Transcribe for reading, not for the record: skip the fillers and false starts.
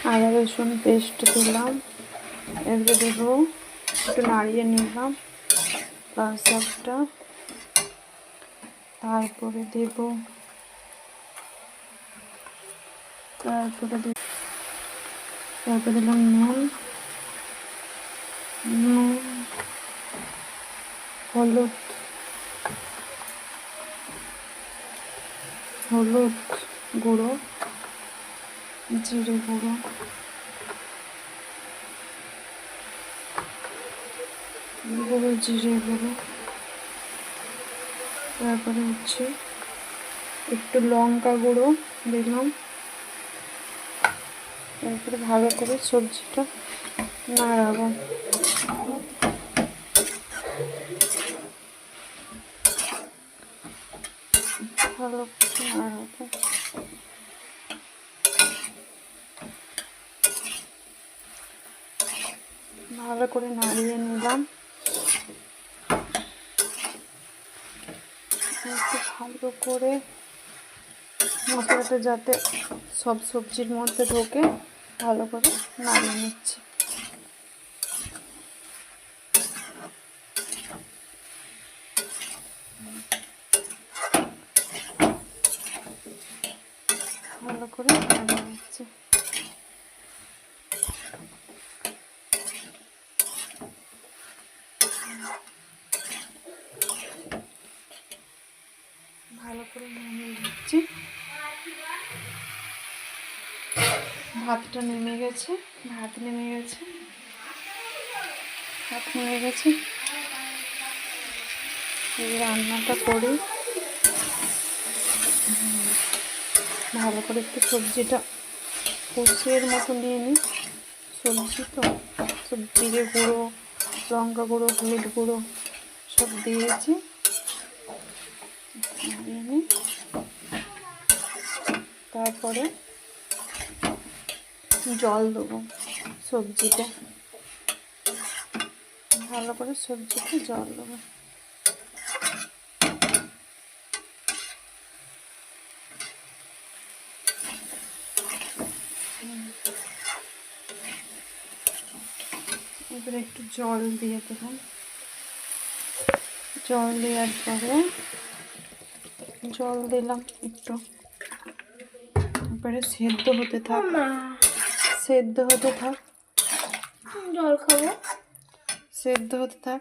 আদা রসুন পেস্ট দিলাম। এবারে দেবো, একটু নাড়িয়ে নিলাম লাল শাকটা। তারপরে দিলাম নুন, হলুদ গুঁড়ো, জিরে গুঁড়ো, জিরে গুঁড়ো। তারপরে হচ্ছে একটু লঙ্কা গুঁড়ো দিলাম। তারপরে ভালো করে সবজিটা নাড়াবো। ভালো করে নাড়াবো। ভালো করে নাড়িয়ে নিলাম। একটু ভালো করে মশলাটা যাতে সব সবজির মধ্যে ঢোকে ভালো করে নাড়িয়ে নিচ্ছি। ভালো করে নাড়িয়ে নিচ্ছি। ভালো করে নাড়িয়ে নিচ্ছি। ভাতটা নেমে গেছে। ভাত নেমে গেছে। এই রান্নাটা করি। ভালো করে একটু সবজিটা কষিয়ে মতো নিয়ে নিই। সবজি তো সব জিরে গুঁড়ো, লঙ্কা গুঁড়ো, হলুদ গুঁড়ো সব দিয়েছি। তারপরে জল দেবো সবজিতে। ভালো করে সবজিতে জল দেবো। এবারে একটু জল দিয়ে দেবেন। জল দেওয়ার পরে জল দিলাম একটু। এবারে সেদ্ধ হতে থাক। জল খাবো। সেদ্ধ হতে থাক।